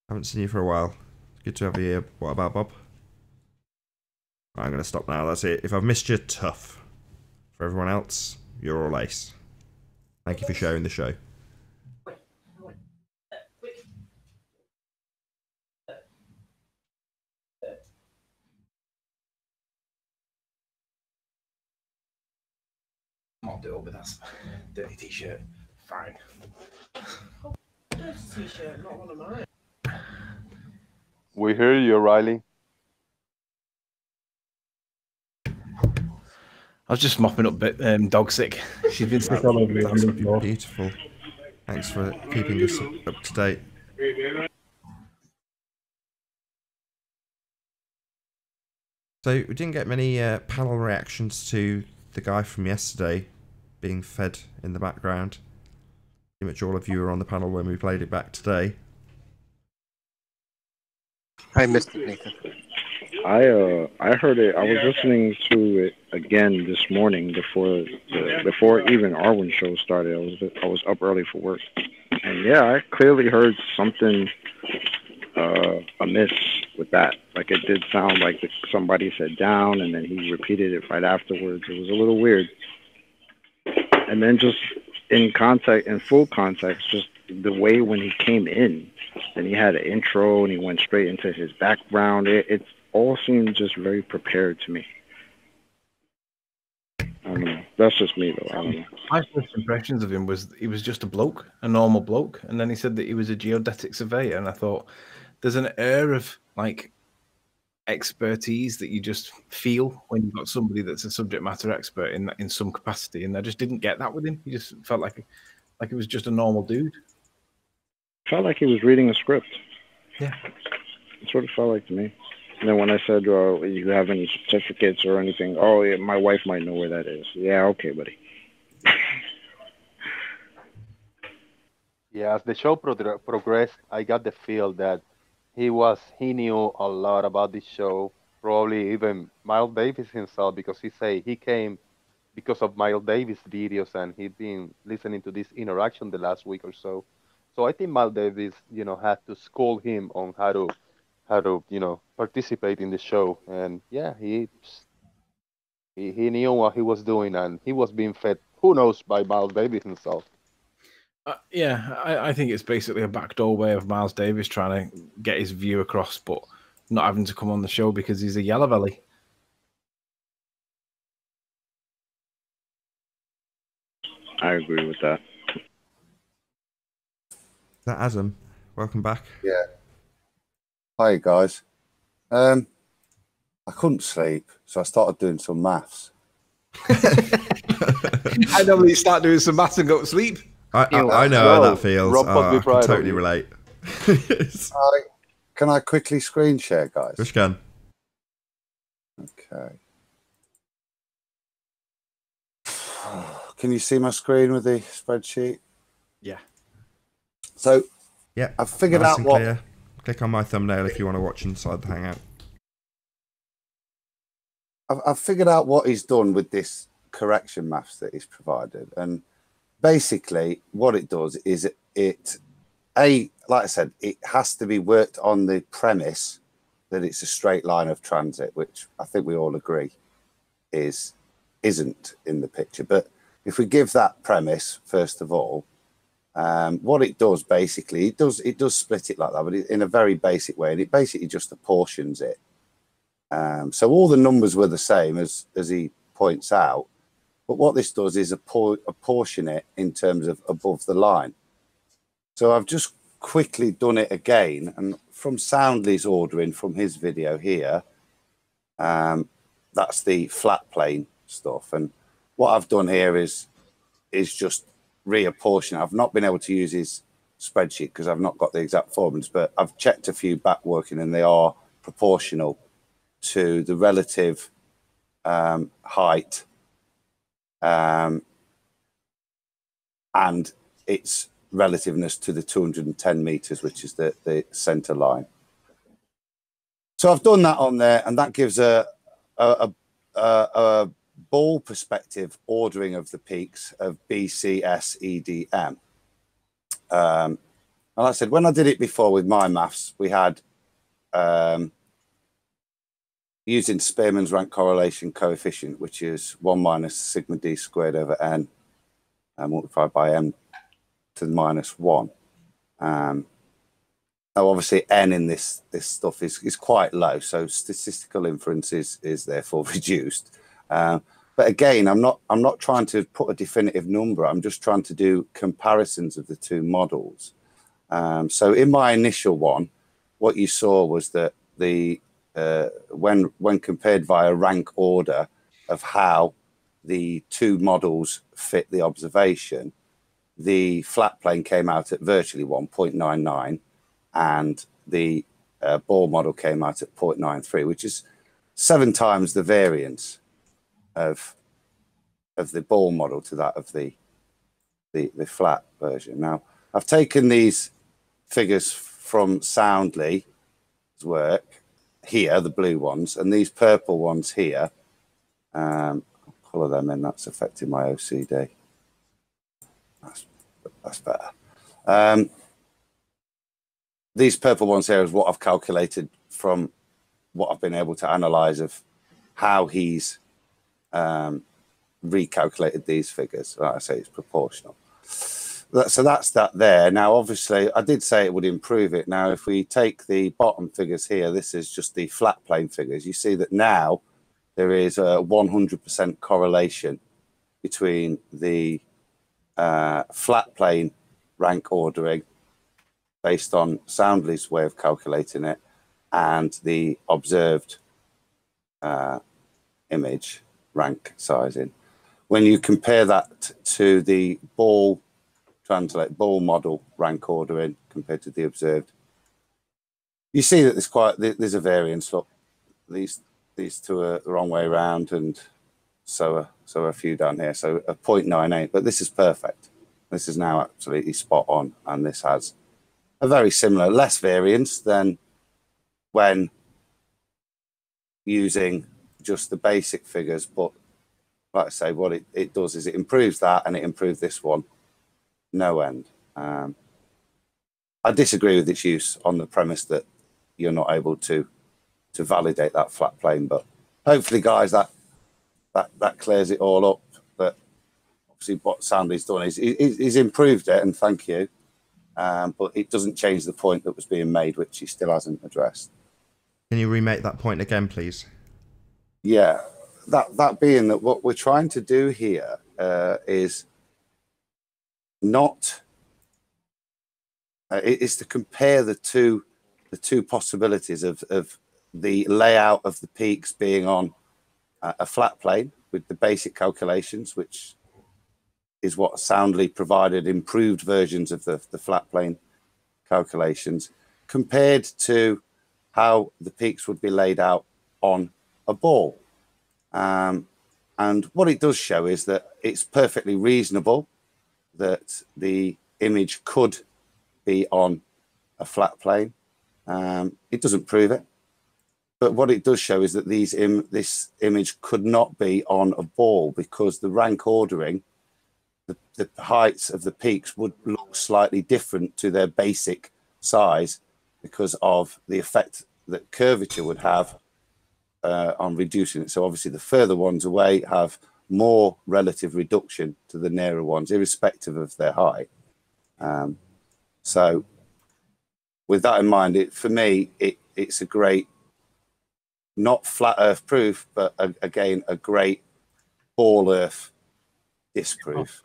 Haven't seen you for a while. Good to have you here. What about Bob? I'm going to stop now. That's it. If I've missed you, tough. For everyone else, you're all ace. Thank you for sharing the show. I'll do it with that dirty t-shirt. Fine. Dirty t-shirt, not one of mine. We hear you, Riley. I was just mopping up dog sick. She's been sick all over the floor. Beautiful. Thanks for keeping us up to date. So we didn't get many panel reactions to the guy from yesterday being fed in the background. Pretty much all of you were on the panel when we played it back today. I missed it, Nathan. I heard it. I was listening to it again this morning before even Arwen's show started. I was up early for work, and yeah, I clearly heard something amiss with that. Like it did sound like somebody said down, and then he repeated it right afterwards. It was a little weird. And then just in full context, just the way when he came in, and he had an intro and he went straight into his background, it all seemed just very prepared to me. I don't know. That's just me, though. I don't know. My first impressions of him was he was just a bloke, a normal bloke, and then he said that he was a geodetic surveyor, and I thought there's an air of like expertise that you just feel when you've got somebody that's a subject matter expert in some capacity, and I just didn't get that with him. He just felt like it was just a normal dude. Felt like he was reading a script. Yeah, that's what it felt like to me. And then when I said, you have any certificates or anything? Oh, yeah, my wife might know where that is. Yeah, okay, buddy. Yeah, as the show progressed, I got the feel that he knew a lot about this show, probably even Miles Davis himself, because he came because of Miles Davis videos, and he'd been listening to this interaction the last week or so. So I think Miles Davis, had to school him on how to participate in the show, and yeah, he knew what he was doing, and he was being fed, who knows, by Miles Davis himself. Yeah, I think it's basically a backdoor way of Miles Davis trying to get his view across, but not having to come on the show because he's a yellow belly. I agree with that. Is that Adam? Welcome back. Yeah. Hi guys. I couldn't sleep, so I started doing some maths. I normally start doing some maths and go to sleep. I know how that feels. I can totally relate. Can I quickly screen share, guys? Which can? Okay. Can you see my screen with the spreadsheet? Yeah. So, yeah, I've figured out what. Clear. Click on my thumbnail if you want to watch inside the Hangout. I've figured out what he's done with this correction maths that he's provided, and basically what it does is like I said, it has to be worked on the premise that it's a straight line of transit, which I think we all agree isn't in the picture. But if we give that premise first of all, what it does basically, it does split it like that, but in a very basic way, and it basically just apportions it. So all the numbers were the same as he points out, but what this does is apportion it in terms of above the line. So I've just quickly done it again, and from Soundly's ordering from his video here, that's the flat plane stuff. And what I've done here is just reapportion. I've not been able to use his spreadsheet because I've not got the exact formulas, but I've checked a few back working, and they are proportional to the relative height and its relativeness to the 210 meters, which is the center line. So I've done that on there, and that gives a ball perspective ordering of the peaks of B, C, S, E, D, M. And like I said, when I did it before with my maths, we had using Spearman's rank correlation coefficient, which is 1 minus sigma d squared over n multiplied by m to the minus 1. Now, obviously, n in this stuff is quite low, so statistical inference is therefore reduced. But again, I'm not trying to put a definitive number. I'm just trying to do comparisons of the two models. So in my initial one, what you saw was that when compared via rank order of how the two models fit the observation, the flat plane came out at virtually 1.99, and the ball model came out at 0.93, which is 7 times the variance of the ball model to that of the flat version. Now, I've taken these figures from Soundly's work here, the blue ones, and these purple ones here. I'll colour them in. That's affecting my OCD. That's better. These purple ones here is what I've calculated from what I've been able to analyse of how he's recalculated these figures. Like I say, it's proportional. So that's that there. Now, obviously, I did say it would improve it. Now, if we take the bottom figures here, this is just the flat plane figures. You see that now there is a 100% correlation between the flat plane rank ordering based on Soundly's way of calculating it and the observed image rank sizing. When you compare that to the ball model rank ordering compared to the observed, you see that there's a variance. Look, these two are the wrong way around, and so a few down here. So a 0.98, but this is perfect. This is now absolutely spot on, and this has a very similar, less variance than when using just the basic figures. But like I say, what it does is it improves that, and it improved this one no end. I disagree with its use on the premise that you're not able to validate that flat plane, but hopefully, guys, that clears it all up. But obviously, what Sandy's done is he's improved it, and thank you. But it doesn't change the point that was being made, which he still hasn't addressed. Can you remake that point again, please? Yeah, that being that what we're trying to do here is not is to compare the two possibilities of the layout of the peaks being on a flat plane with the basic calculations, which is what Soundly provided improved versions of the flat plane calculations, compared to how the peaks would be laid out on a ball. And what it does show is that it's perfectly reasonable that the image could be on a flat plane. It doesn't prove it, but what it does show is that this image could not be on a ball, because the rank ordering, the heights of the peaks would look slightly different to their basic size because of the effect that curvature would have on reducing it. So obviously the further ones away have more relative reduction to the nearer ones, irrespective of their height. So with that in mind, for me, it's a great, not flat earth proof, but again, a great ball earth disproof.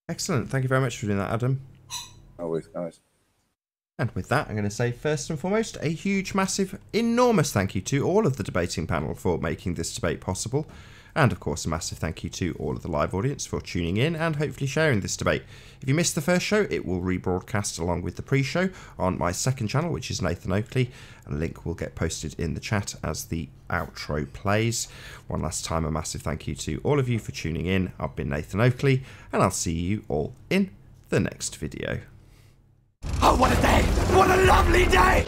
Excellent. Thank you very much for doing that, Adam. Always nice. And with that, I'm going to say, first and foremost, a huge, massive, enormous thank you to all of the debating panel for making this debate possible. And, of course, a massive thank you to all of the live audience for tuning in and hopefully sharing this debate. If you missed the first show, it will rebroadcast along with the pre-show on my second channel, which is Nathan Oakley. And a link will get posted in the chat as the outro plays. One last time, a massive thank you to all of you for tuning in. I've been Nathan Oakley, and I'll see you all in the next video. Oh, what a day! What a lovely day!